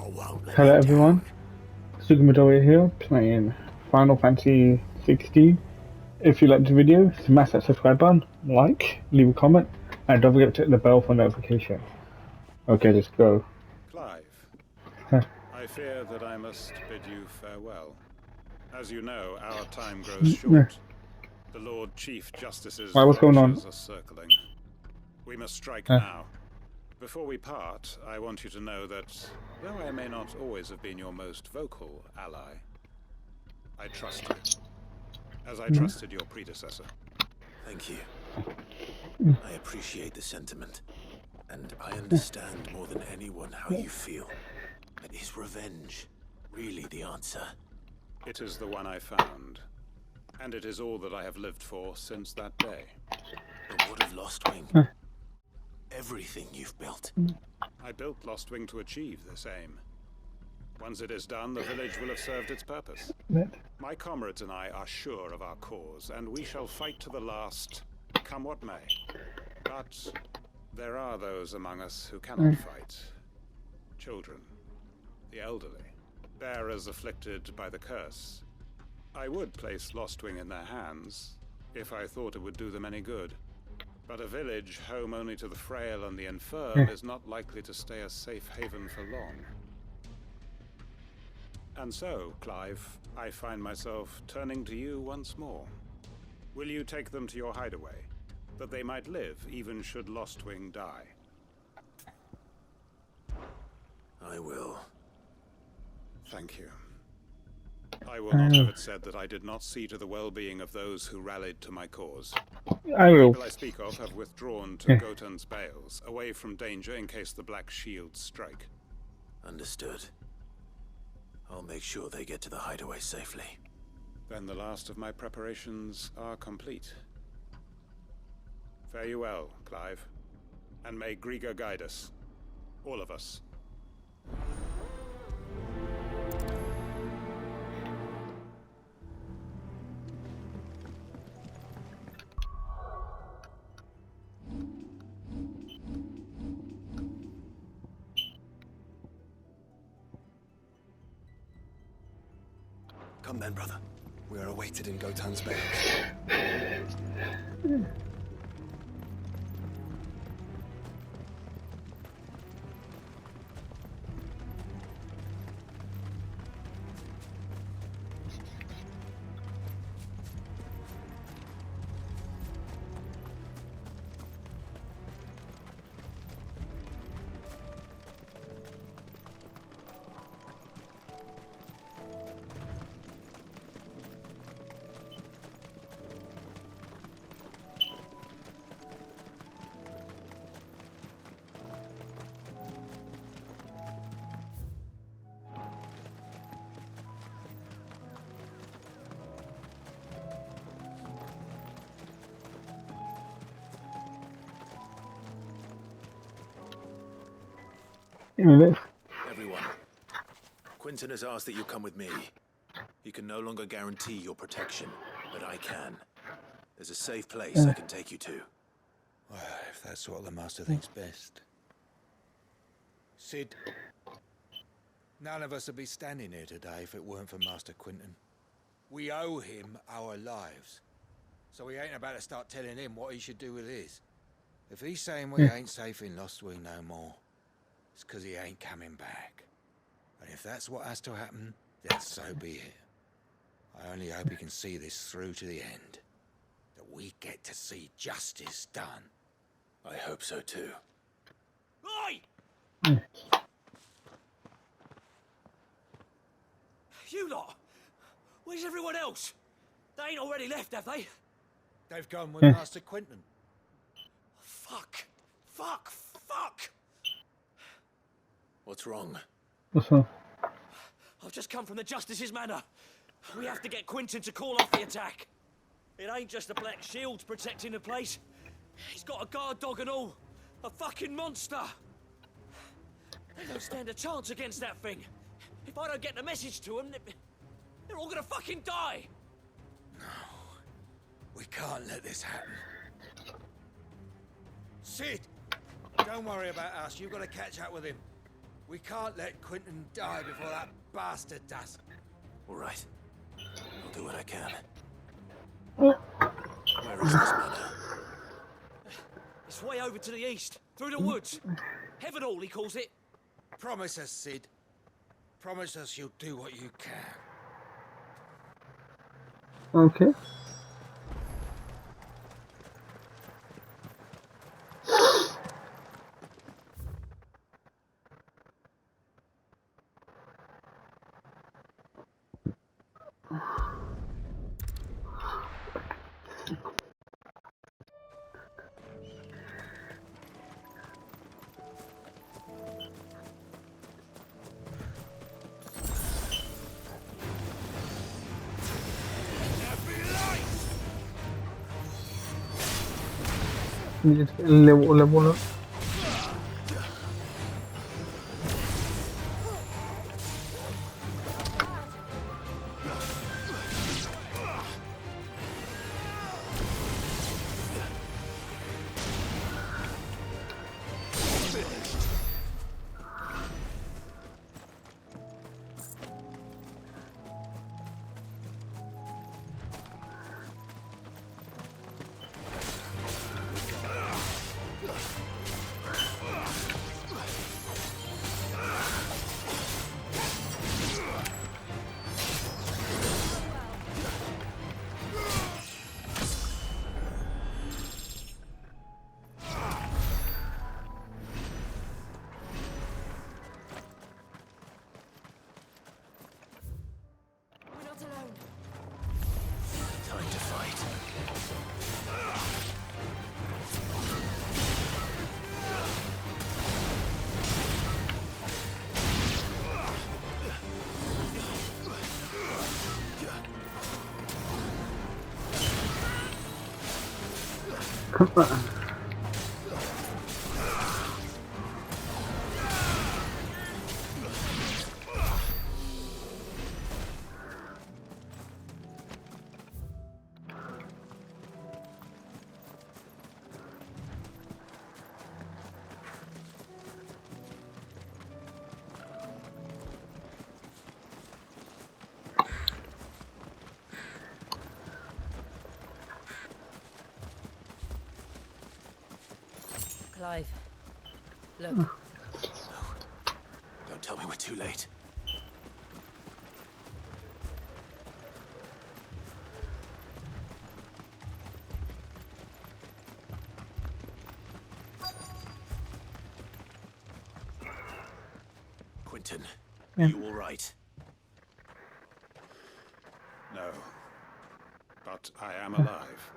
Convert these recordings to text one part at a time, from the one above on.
Hello everyone, Sugumadori here, playing Final Fantasy XVI. If you like the video, smash that subscribe button, like, leave a comment, and don't forget to hit the bell for notification. Okay, let's go. Clive, Huh. I fear that I must bid you farewell. As you know, our time grows short. The Lord Chief Justice's Right, what's going on? vultures are circling. We must strike Huh. now. Before we part, I want you to know that, though I may not always have been your most vocal ally, I trust you, as I trusted your predecessor. Thank you. I appreciate the sentiment, and I understand more than anyone how you feel. But is revenge really the answer? It is the one I found, and it is all that I have lived for since that day. But what of Lostwing? Everything you've built. I built Lostwing to achieve this aim. Once it is done, the village will have served its purpose. My comrades and I are sure of our cause, and we shall fight to the last, come what may. But there are those among us who cannot fight. Children, the elderly, bearers afflicted by the curse. I would place Lostwing in their hands, if I thought it would do them any good. But a village home only to the frail and the infirm is not likely to stay a safe haven for long. And so, Clive, I find myself turning to you once more. Will you take them to your hideaway, that they might live even should Lostwing die? I will. Thank you. I will not have it said that I did not see to the well-being of those who rallied to my cause. I The will. people I speak of have withdrawn to Gotan's Bales, away from danger in case the Black Shields strike. Understood. I'll make sure they get to the hideaway safely. Then the last of my preparations are complete. Fare you well, Clive. And may Griga guide us. All of us. Come then, brother. We are awaited in Gotan's Bales. Everyone, Quinton has asked that you come with me. He can no longer guarantee your protection, but I can. There's a safe place I can take you to. Well, if that's what the Master thinks best. Sid, none of us would be standing here today if it weren't for Master Quinton. We owe him our lives. So we ain't about to start telling him what he should do with his. If he's saying we ain't safe in Lostwing no more, it's because he ain't coming back. And if that's what has to happen, then so be it. I only hope he can see this through to the end. That we get to see justice done. I hope so too. Oi! You lot! Where's everyone else? They ain't already left, have they? They've gone with Master Quinton. Fuck! Fuck! Fuck! What's wrong? What's wrong? I've just come from the Justice's manor. We have to get Quinton to call off the attack. It ain't just the Black Shields protecting the place. He's got a guard dog and all. A fucking monster. They don't stand a chance against that thing. If I don't get the message to them, they're all gonna fucking die. No. We can't let this happen. Sid! Don't worry about us. You've got to catch up with him. We can't let Quentin die before that bastard does. All right. I'll do what I can. Where is this manor? It's way over to the east, through the woods. Heaven Hall, he calls it. Promise us, Sid. Promise us you'll do what you can. Okay. Level up. We're not alone. Time to fight. Come on. Clive. Look. Don't tell me we're too late. Quentin, Yeah. you all right? No. But I am alive.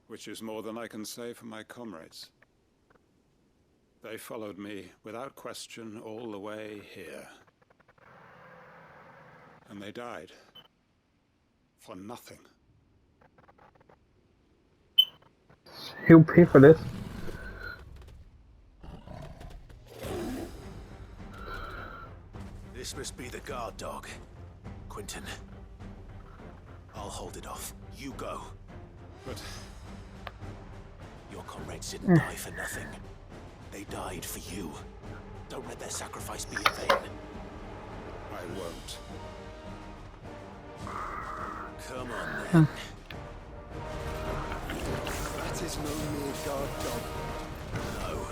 Which is more than I can say for my comrades. They followed me without question all the way here. And they died. For nothing. He'll pay for this. This must be the guard dog. Quentin. I'll hold it off. You go. But Your comrades didn't die for nothing. They died for you. Don't let their sacrifice be in vain. I won't. Come on, then. That is no mere guard dog. No.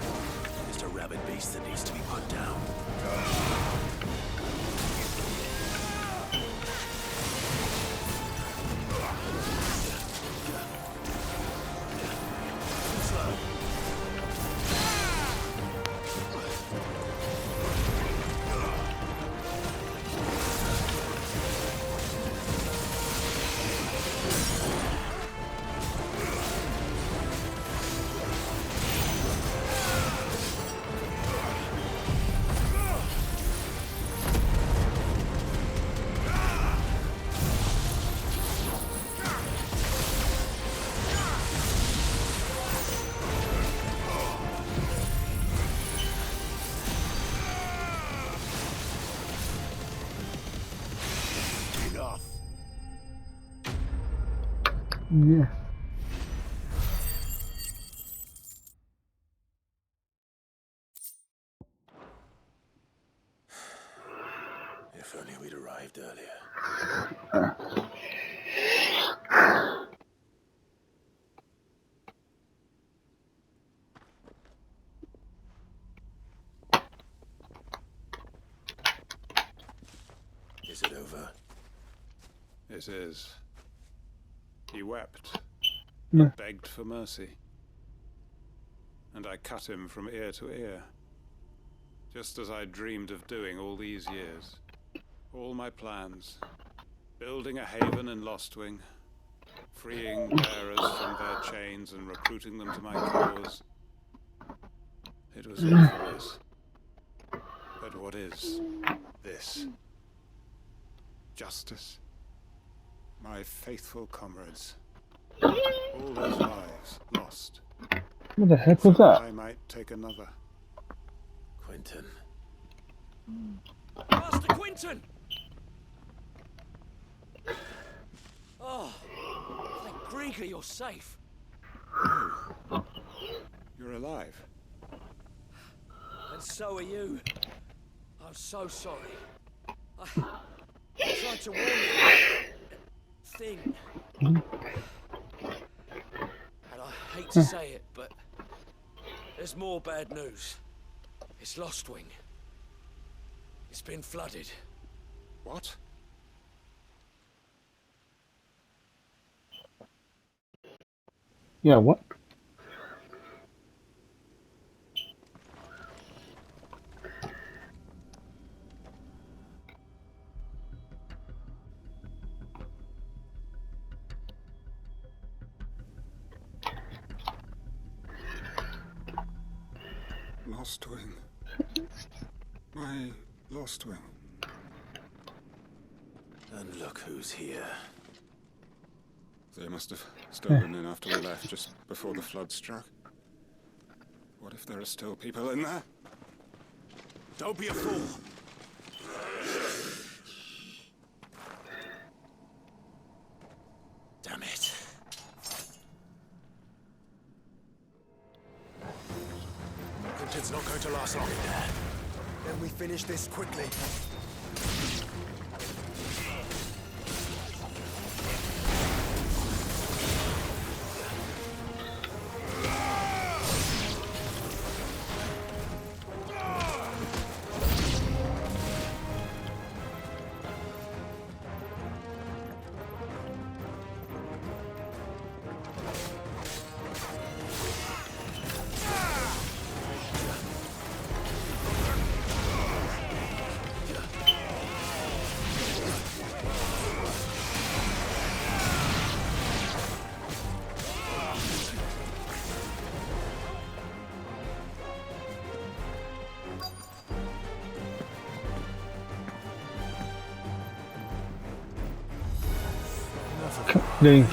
Just a rabid beast that needs to be put down. Yeah. If only we'd arrived earlier. Is it over? It is. He wept, No. begged for mercy. And I cut him from ear to ear. Just as I dreamed of doing all these years. All my plans. Building a haven in Lostwing. Freeing bearers from their chains and recruiting them to my cause. It was all for this. But what is this? Justice. My faithful comrades. All those lives lost. What the heck was So that? I might take another. Quentin. Master Quinton! Oh, thank Grieger you're safe. You're alive. And so are you. I'm so sorry. I tried to warn you. Thing. And I hate to say it, but there's more bad news. It's Lostwing. It's been flooded. What? Yeah, what? Lostwing. My Lostwing. And look who's here. They must have stolen in after we left, just before the flood struck. What if there are still people in there? Don't be a fool. Damn it. Quentin's not going to last long in there. Then we finish this quickly. Dang.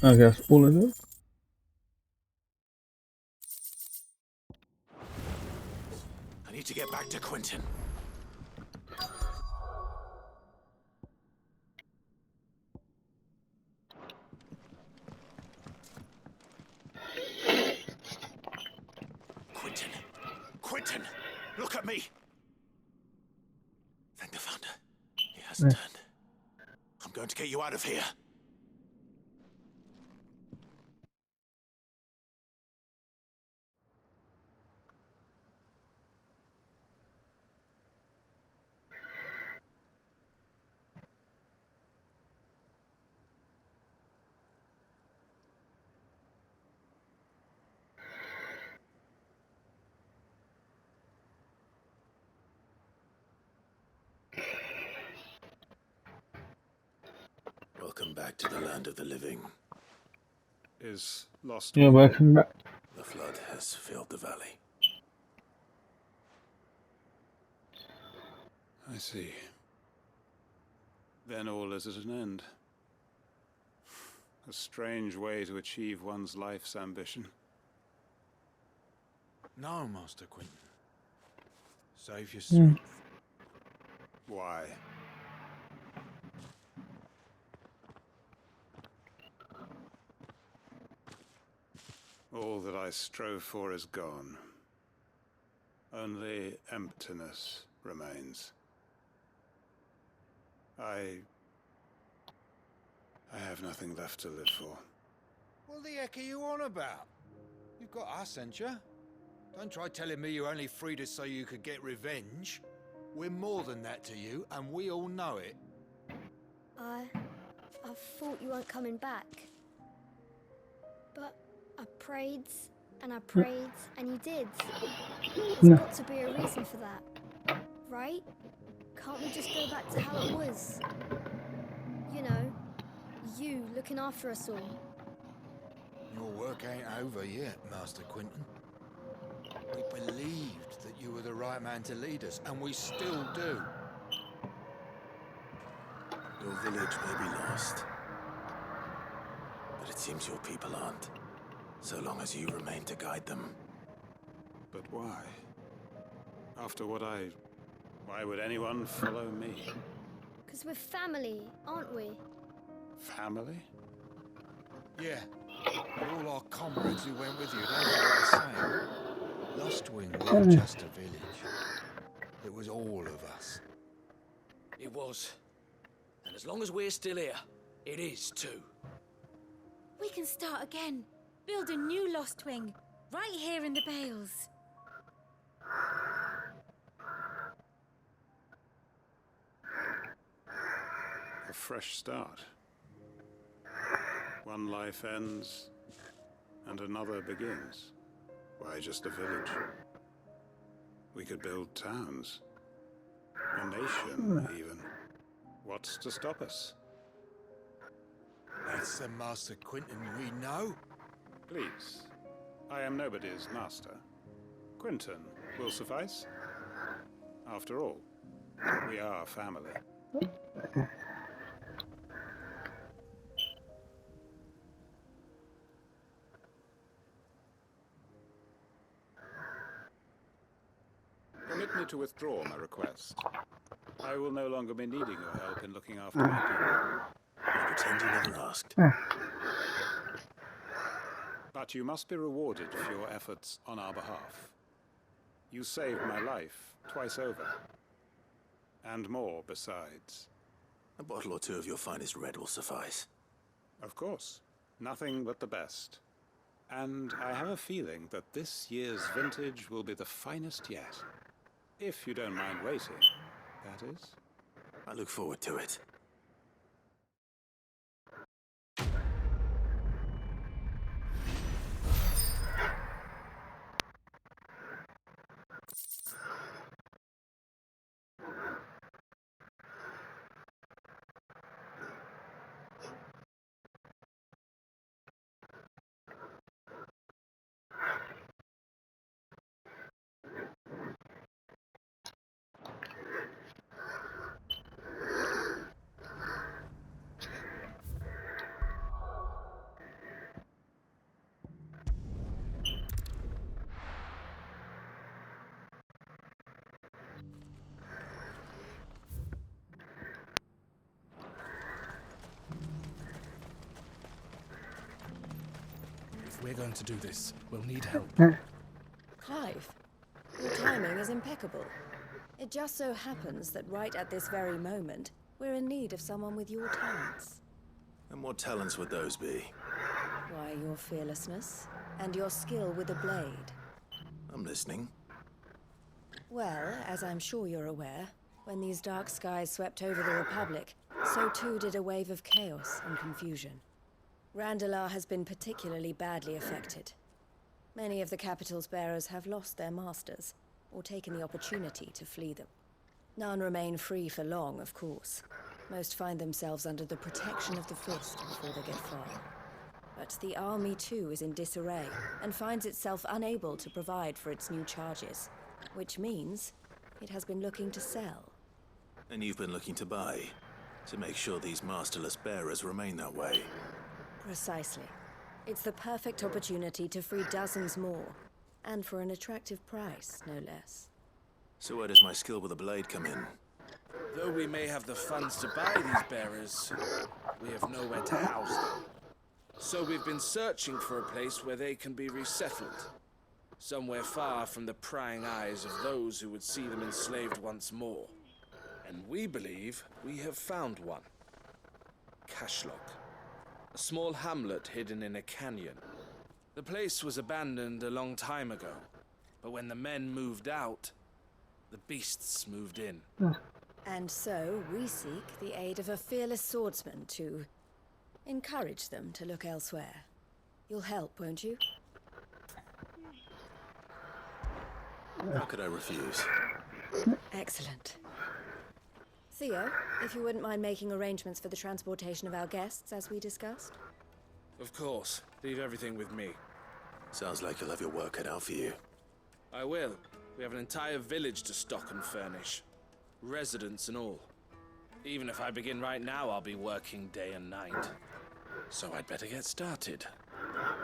I guess all of it. I need to get back to Quentin. Quentin! Quentin! Look at me! Thank the Founder. He hasn't turned. going to get you out of here. Welcome back to the land of the living. Is Lost Yeah, Wing- welcome back. The flood has filled the valley. I see. Then all is at an end. A strange way to achieve one's life's ambition. No, Master Quinton. Save your strength. Why? All that I strove for is gone. Only emptiness remains. I have nothing left to live for. What the heck are you on about? You've got us, ain't you? Don't try telling me you only freed us so you could get revenge. We're more than that to you, and we all know it. I thought you weren't coming back. But I prayed, and you did. There's got to be a reason for that, right? Can't we just go back to how it was? You know, you looking after us all. Your work ain't over yet, Master Quinton. We believed that you were the right man to lead us, and we still do. Your village may be lost, but it seems your people aren't. So long as you remain to guide them. But why? After what why would anyone follow me? Because we're family, aren't we? Family? Yeah. And all our comrades who went with you, they felt the same. Lost Wing wasn't just a village. It was all of us. It was. And as long as we're still here, it is too. We can start again. Build a new Lost Wing, right here in the Bales. A fresh start. One life ends, and another begins. Why just a village? We could build towns. A nation, even. What's to stop us? That's the Master Quinton we know. Please. I am nobody's master. Quinton will suffice. After all, we are family. Permit me to withdraw my request. I will no longer be needing your help in looking after my people. You pretend you never asked. But you must be rewarded for your efforts on our behalf. You saved my life twice over. And more besides. A bottle or two of your finest red will suffice. Of course. Nothing but the best. And I have a feeling that this year's vintage will be the finest yet. If you don't mind waiting, that is. I look forward to it. If we're going to do this, we'll need help. Clive, your timing is impeccable. It just so happens that right at this very moment, We're in need of someone with your talents. And what talents would those be? Why, your fearlessness and your skill with a blade. I'm listening. Well, as I'm sure you're aware, when these dark skies swept over the Republic, so too did a wave of chaos and confusion. Randalar has been particularly badly affected. Many of the capital's bearers have lost their masters, or taken the opportunity to flee them. None remain free for long, of course. Most find themselves under the protection of the Fist before they get far. But the army too is in disarray, and finds itself unable to provide for its new charges. Which means it has been looking to sell. And you've been looking to buy, to make sure these masterless bearers remain that way. Precisely. It's the perfect opportunity to free dozens more, and for an attractive price, no less. So where does my skill with a blade come in? Though we may have the funds to buy these bearers, we have nowhere to house them. So we've been searching for a place where they can be resettled. Somewhere far from the prying eyes of those who would see them enslaved once more. And we believe we have found one. Cashlock. A small hamlet hidden in a canyon. The place was abandoned a long time ago, but when the men moved out, the beasts moved in. And so we seek the aid of a fearless swordsman to encourage them to look elsewhere. You'll help, won't you? How could I refuse? Excellent. Theo, if you wouldn't mind making arrangements for the transportation of our guests, as we discussed. Of course. Leave everything with me. Sounds like you'll have your work cut out for you. I will. We have an entire village to stock and furnish. Residents and all. Even if I begin right now, I'll be working day and night. So I'd better get started.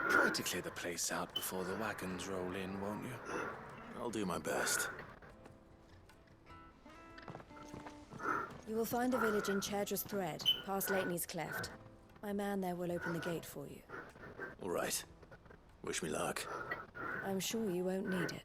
Try to clear the place out before the wagons roll in, won't you? I'll do my best. You will find the village in Chaidra's Thread, past Lateney's Cleft. My man there will open the gate for you. All right. Wish me luck. I'm sure you won't need it.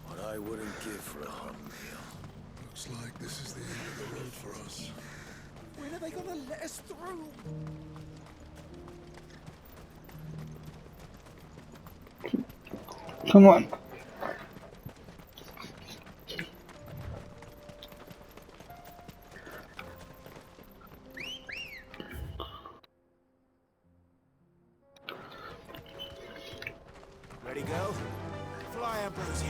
What I wouldn't give for a hot meal. Looks like this is the end of the road for us. When are they gonna let us through? Come on. Ready, go? Fly, Ambrosia.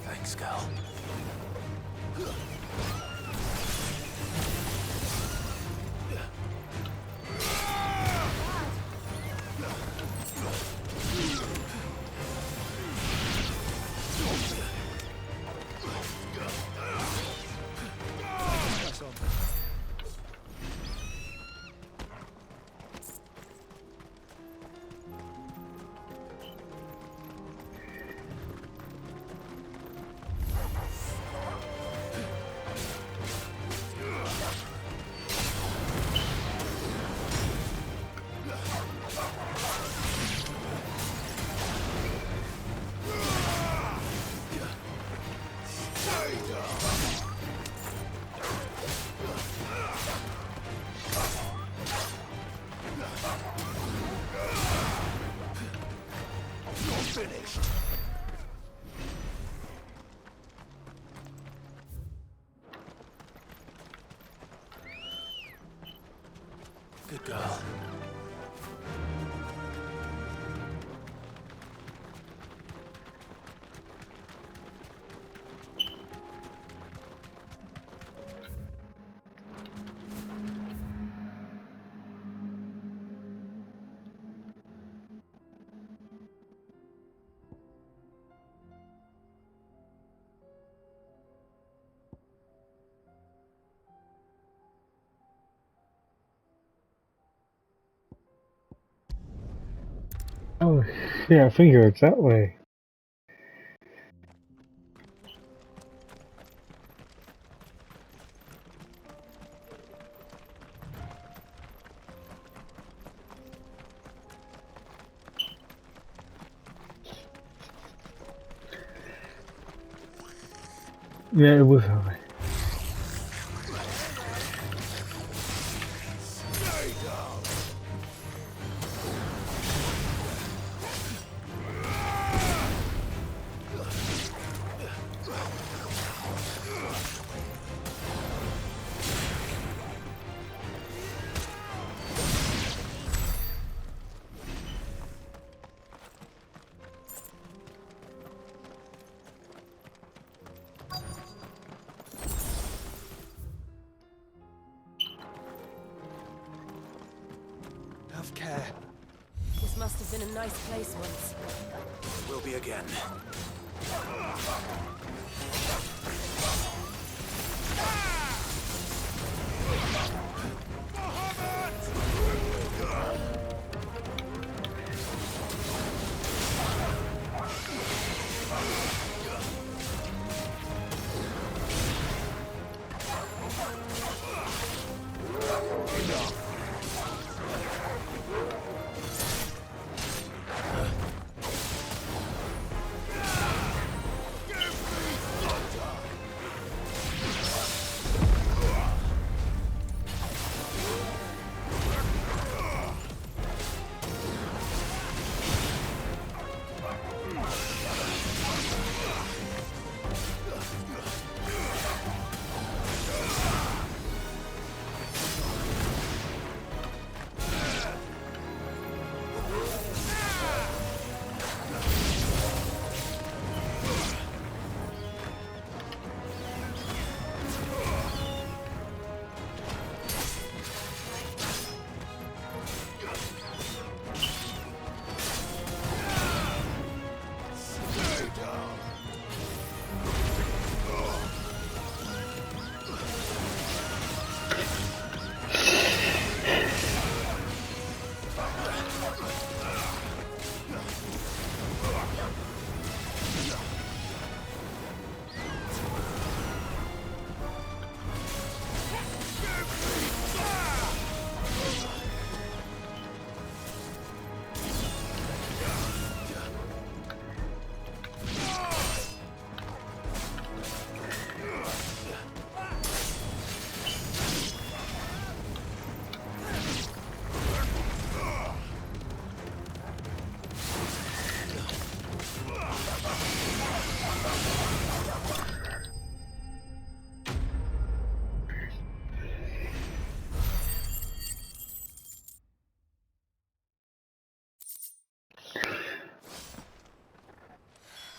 Thanks, Gal. Finished. Good girl. Oh, yeah, I figure it's that way. Yeah, it was that way. Have care. This must have been a nice place once. Will be again.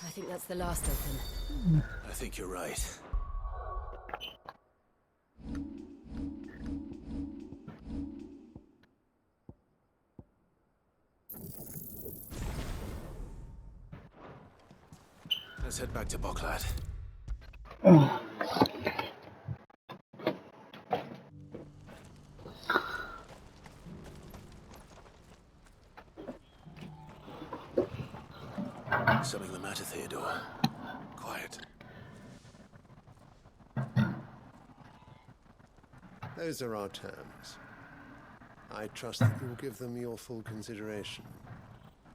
I think that's the last of them. I think you're right. Let's head back to Boklad. Something the matter, Theodore? Quiet. Those are our terms. I trust that you will give them your full consideration.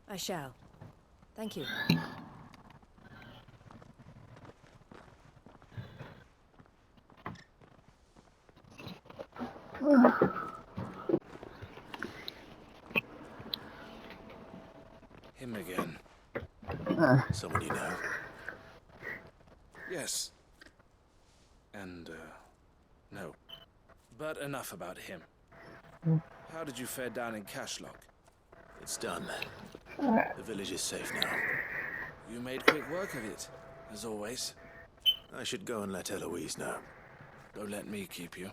I shall. Thank you. Him again. Someone you know? Yes. And, no. But enough about him. How did you fare down in Cashlock? It's done. The village is safe now. You made quick work of it, as always. I should go and let Eloise know. Don't let me keep you.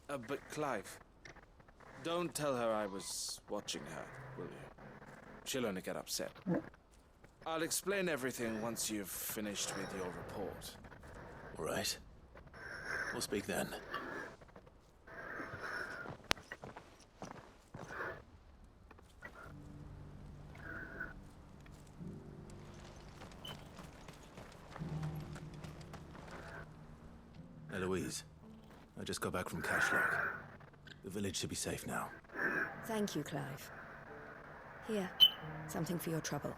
But Clive, don't tell her I was watching her, will you? She'll only get upset. I'll explain everything once you've finished with your report. All right. We'll speak then. I just got back from Cashlock. The village should be safe now. Thank you, Clive. Here, something for your trouble.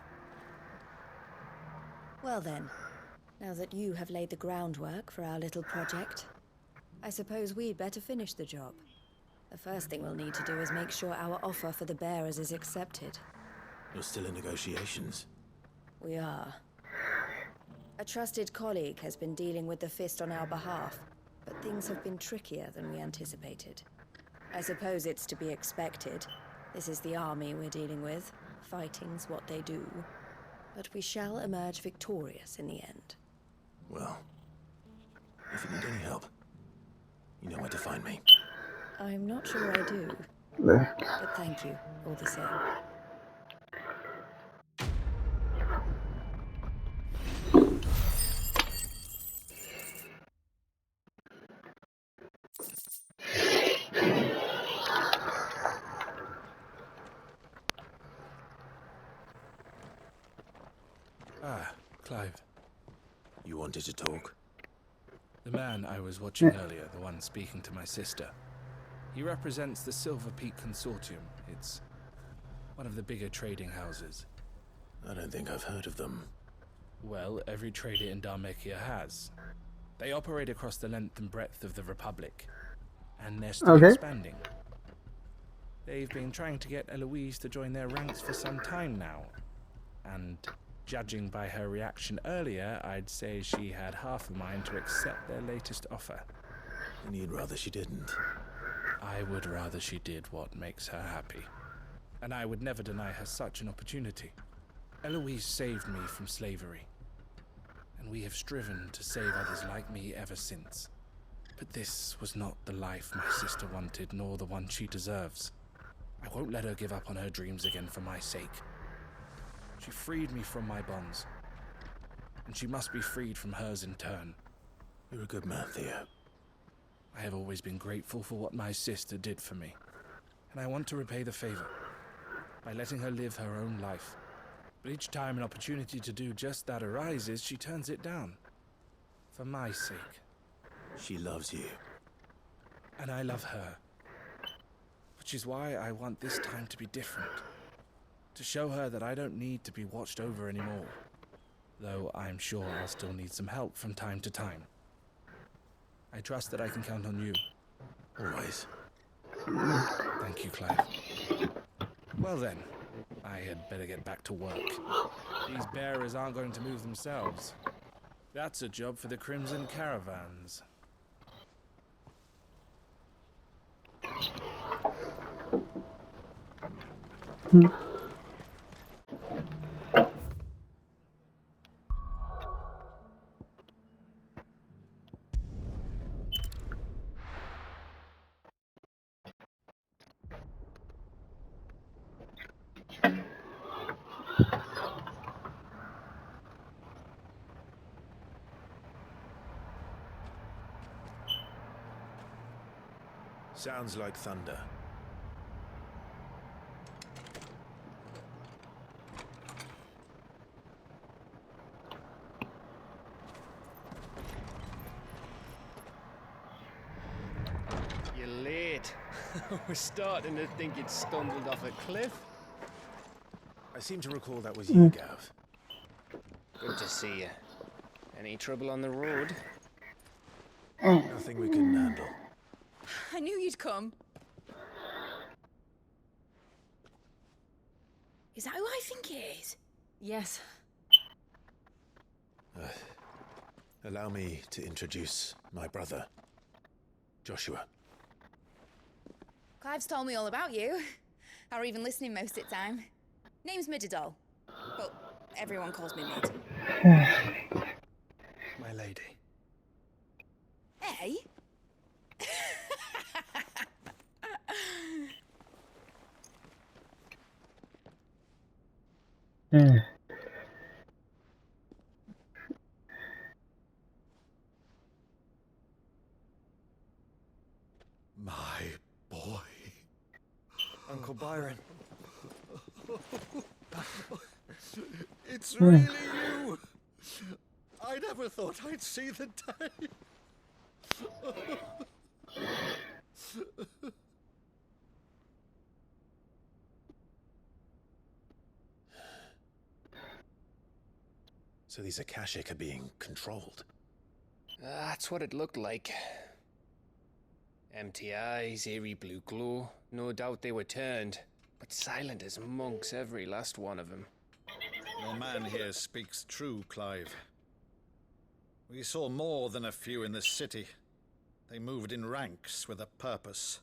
Well then, now that you have laid the groundwork for our little project, I suppose we'd better finish the job. The first thing we'll need to do is make sure our offer for the bearers is accepted. You're still in negotiations? We are. A trusted colleague has been dealing with the Fist on our behalf, but things have been trickier than we anticipated. I suppose it's to be expected. This is the army we're dealing with. Fighting's what they do. But we shall emerge victorious in the end. Well, if you need any help, you know where to find me. I'm not sure I do. But thank you, all the same. Ah, Clive. You wanted to talk? The man I was watching earlier, the one speaking to my sister. He represents the Silver Peak Consortium. It's one of the bigger trading houses. I don't think I've heard of them. Well, every trader in Dharmekia has. They operate across the length and breadth of the Republic, and they're still expanding. They've been trying to get Eloise to join their ranks for some time now, and judging by her reaction earlier, I'd say she had half a mind to accept their latest offer. And you'd rather she didn't? I would rather she did what makes her happy. And I would never deny her such an opportunity. Eloise saved me from slavery, and we have striven to save others like me ever since. But this was not the life my sister wanted, nor the one she deserves. I won't let her give up on her dreams again for my sake. She freed me from my bonds, and she must be freed from hers in turn. You're a good man, Theo. I have always been grateful for what my sister did for me, and I want to repay the favor by letting her live her own life. But each time an opportunity to do just that arises, she turns it down. For my sake. She loves you. And I love her. Which is why I want this time to be different. To show her that I don't need to be watched over anymore. Though I'm sure I'll still need some help from time to time. I trust that I can count on you. Always. Thank you, Clive. Well then, I had better get back to work. These bearers aren't going to move themselves. That's a job for the Crimson Caravans. Sounds like thunder. You're late. We're starting to think you'd stumbled off a cliff. I seem to recall that was you, Gav. Good to see you. Any trouble on the road? Nothing we couldn't handle. I knew you'd come. Is that who I think it is? Yes. Allow me to introduce my brother, Joshua. Clive's told me all about you. Or even listening most of the time. Name's Mididol, but everyone calls me Mid. My lady. Hey? My boy. Uncle Byron. It's really you! I never thought I'd see the day. So these Akashic are being controlled. That's what it looked like. Empty eyes, eerie blue glow. No doubt they were turned, but silent as monks, every last one of them. Your man here speaks true, Clive. We saw more than a few in this city. They moved in ranks with a purpose,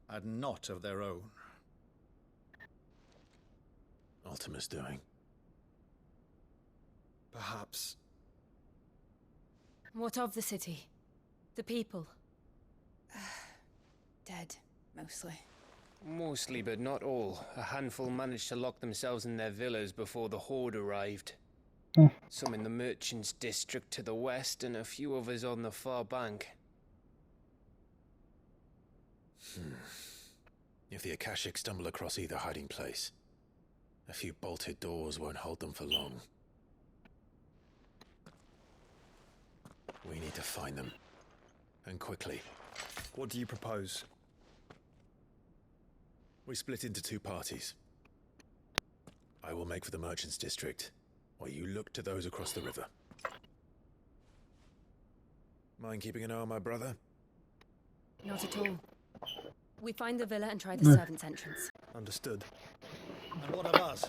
and not of their own. Ultima's doing. Perhaps. What of the city? The people? Dead, mostly. Mostly, but not all. A handful managed to lock themselves in their villas before the Horde arrived. Some in the Merchants' District to the west, and a few others on the far bank. If the Akashic stumble across either hiding place, a few bolted doors won't hold them for long. We need to find them. And quickly. What do you propose? We split into two parties. I will make for the Merchants' District, while you look to those across the river. Mind keeping an eye on my brother? Not at all. We find the villa and try the servants' entrance. Understood. And what of us?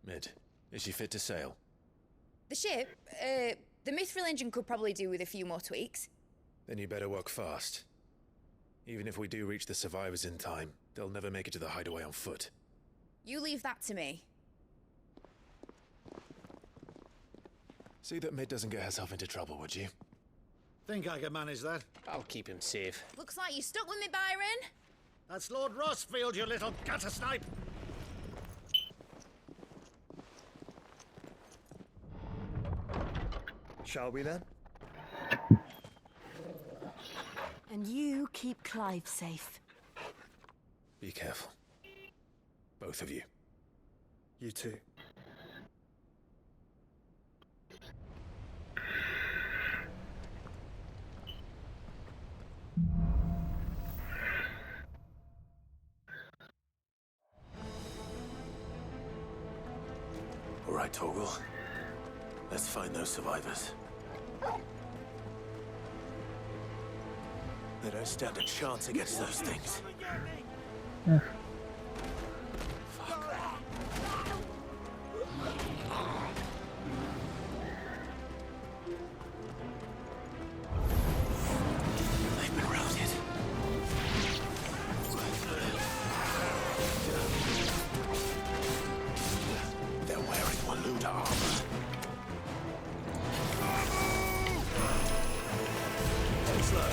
Mid, is she fit to sail? The ship, the Mithril engine could probably do with a few more tweaks. Then you better work fast. Even if we do reach the survivors in time, they'll never make it to the hideaway on foot. You leave that to me. See that Mid doesn't get herself into trouble, would you? Think I can manage that? I'll keep him safe. Looks like you stuck with me, Byron. That's Lord Rossfield, you little gutter snipe! Shall we then? And you keep Clive safe. Be careful. Both of you. You too. All right, Torgal. Let's find those survivors. They don't stand a chance against those things. They've been routed. They're wearing Waluda armor. Slow.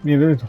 Yeah, there is.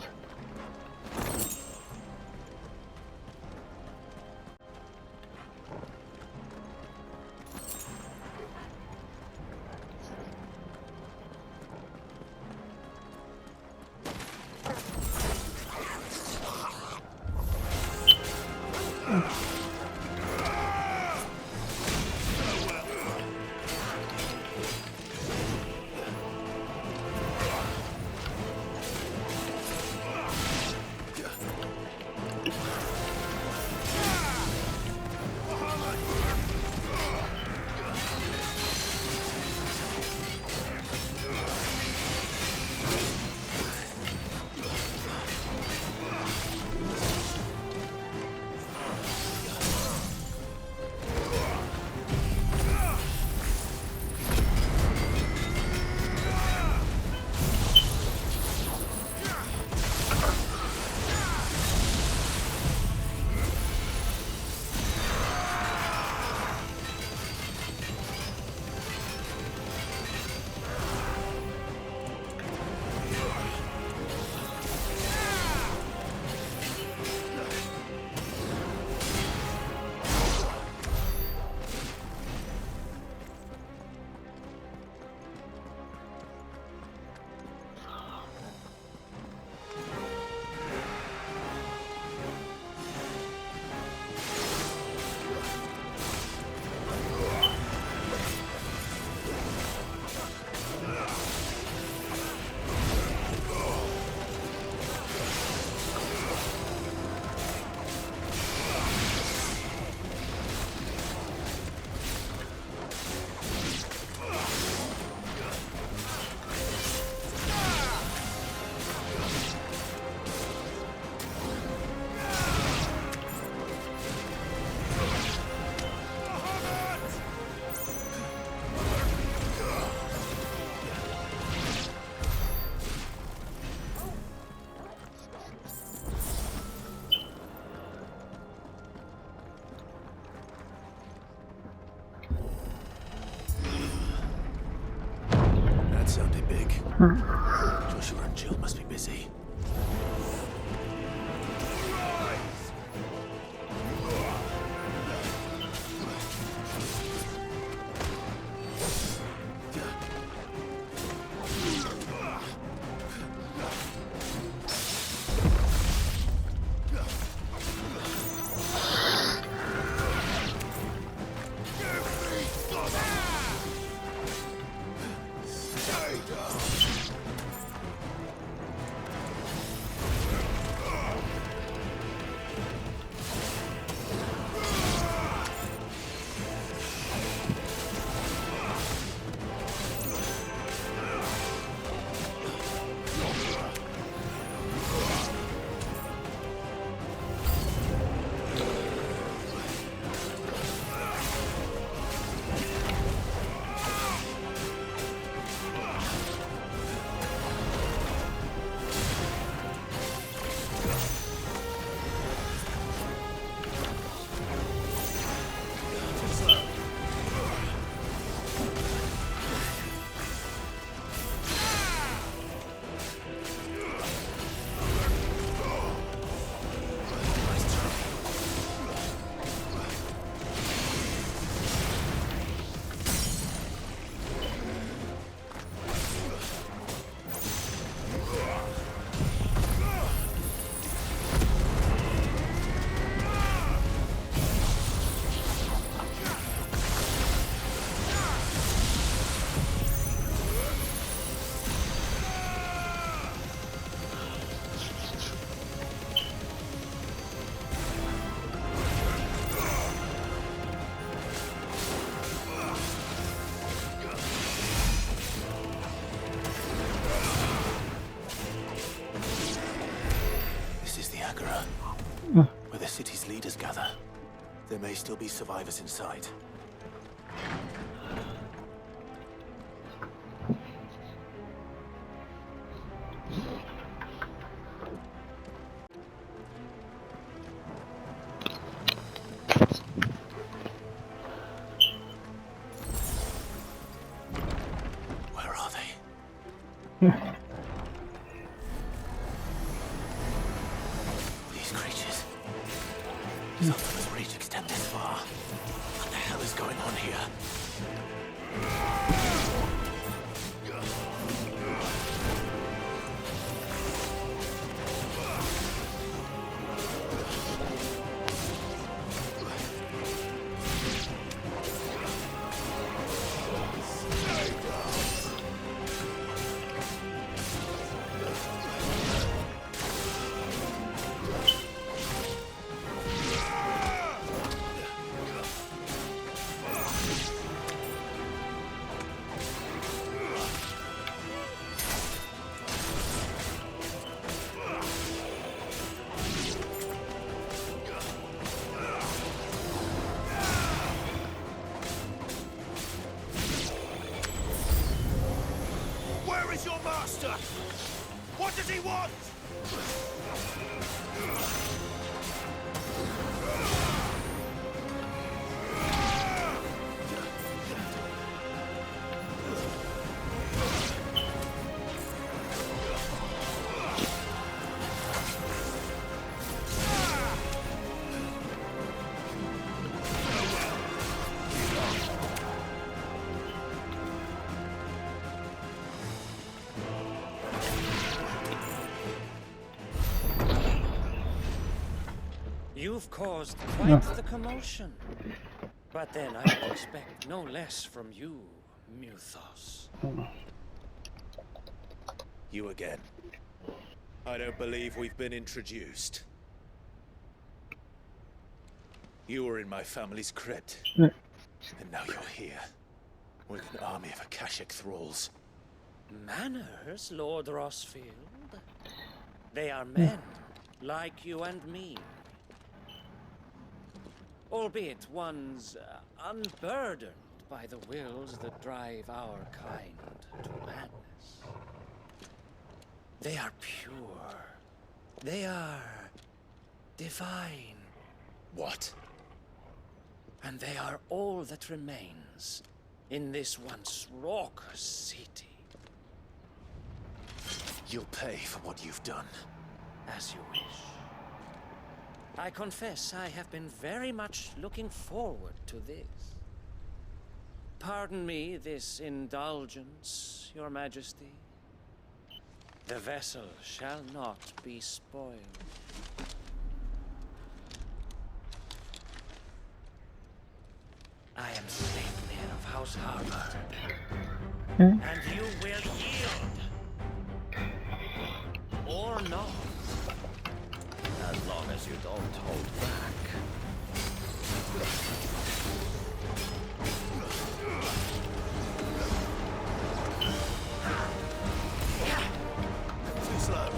That sounded big. Joshua and Jill must be busy. Where the city's leaders gather. There may still be survivors inside. Where are they? Something's reach extend this far. What the hell is going on here? Your master! What does he want? You've caused quite the commotion. But then I would expect no less from you, Muthos. You again. I don't believe we've been introduced. You were in my family's crypt. And now you're here. With an army of Akashic thralls. Manners, Lord Rossfield? They are men, like you and me. Albeit ones unburdened by the wills that drive our kind to madness. They are pure. They are divine. What? And they are all that remains in this once raucous city. You'll pay for what you've done. As you wish. I confess I have been very much looking forward to this. Pardon me this indulgence, Your Majesty. The vessel shall not be spoiled. I am Sleipnir of House Harvard. And you will yield. Or not. As long as you don't hold back. Too slow.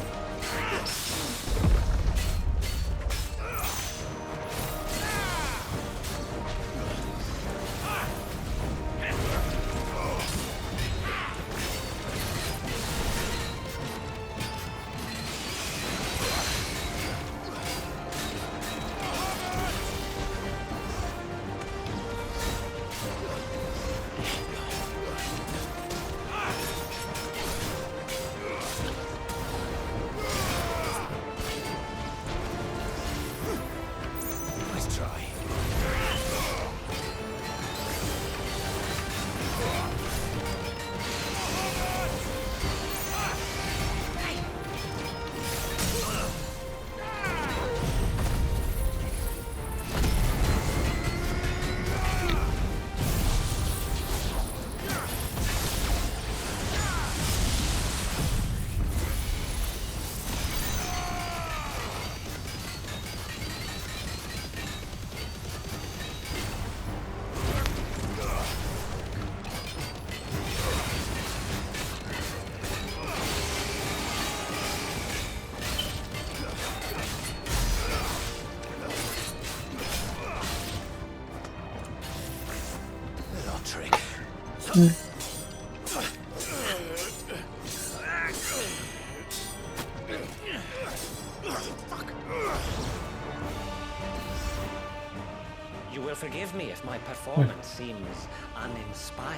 You will forgive me if my performance seems uninspired.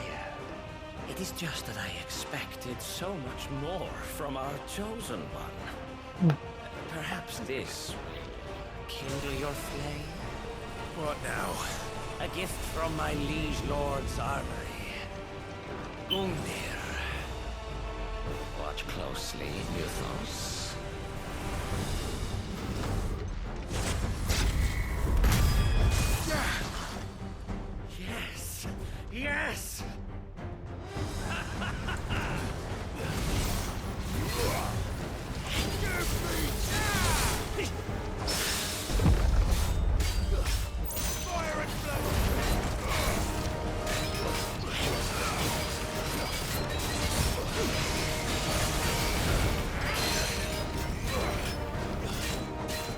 It is just that I expected so much more from our chosen one. Perhaps this will kindle your flame? What now? A gift from my liege lord's armory. Gungnir. Watch closely, Mythos. Yes! Yes!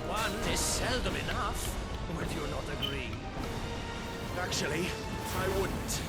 One is seldom enough. Would you not agree? Actually, I wouldn't.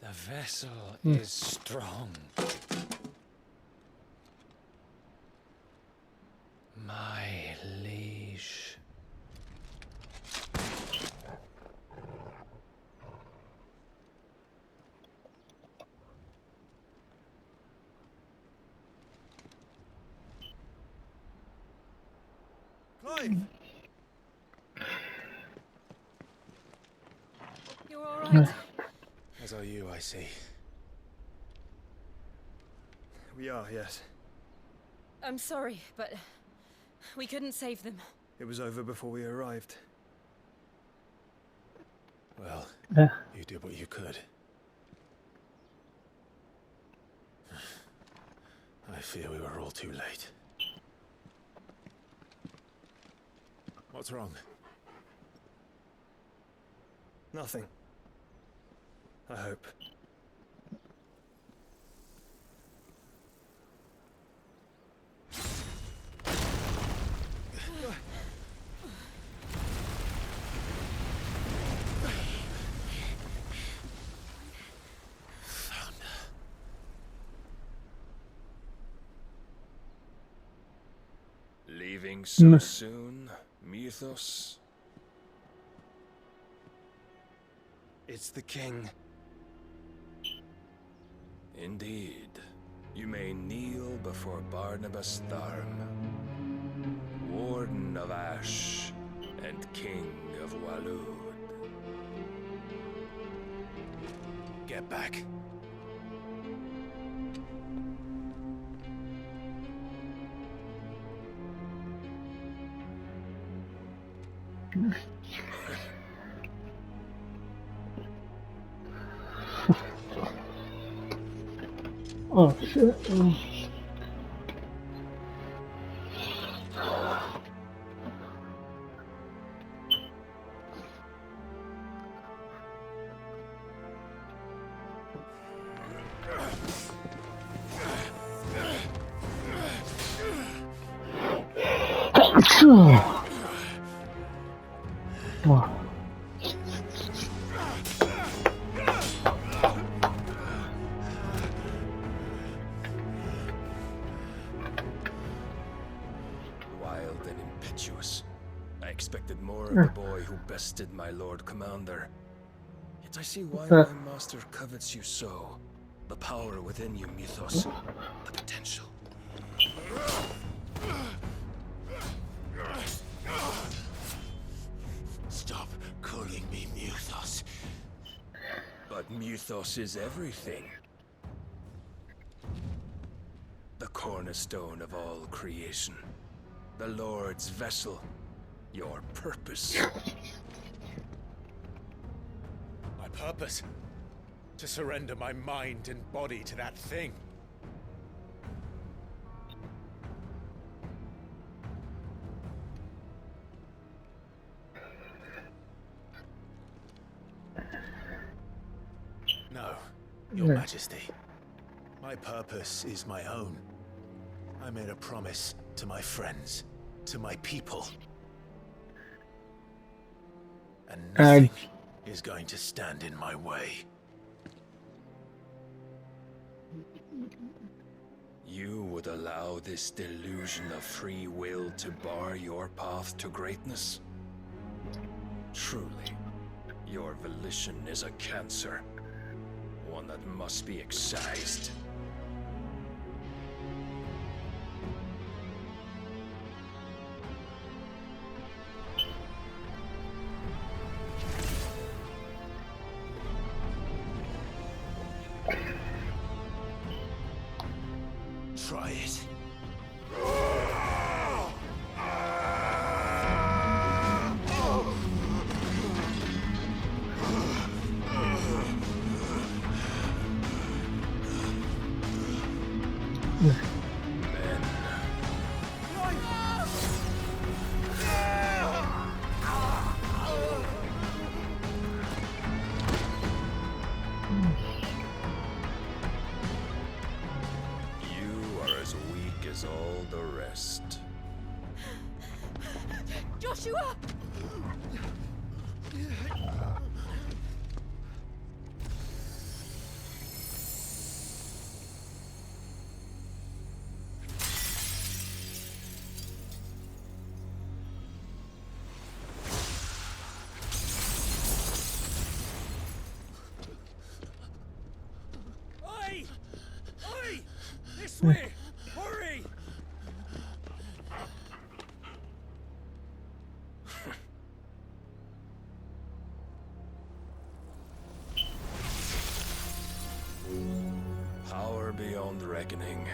The vessel is strong. My liege. Clive! You're all right? As are you, I see. We are, yes. I'm sorry, but we couldn't save them. It was over before we arrived. Well, Yeah. you did what you could. I fear we were all too late. What's wrong? Nothing. I hope. Leaving so soon, Mythos? It's the king. Indeed. You may kneel before Barnabas Tharm, Warden of Ash and King of Walud. Get back. Oh shit. Oh. wild and impetuous. I expected more of the boy who bested my Lord Commander. Yet I see why my master covets you so. The power within you, Mythos. The potential. Stop calling me Mythos. But Mythos is everything. The cornerstone of all creation. The Lord's vessel. Your purpose. My purpose? To surrender my mind and body to that thing. No, Your Majesty. My purpose is my own. I made a promise to my friends, to my people. And nothing is going to stand in my way. You would allow this delusion of free will to bar your path to greatness? Truly, your volition is a cancer. One that must be excised. Try it. As all the rest. Joshua! Oi! Oi! This way! Hurry! Power beyond reckoning.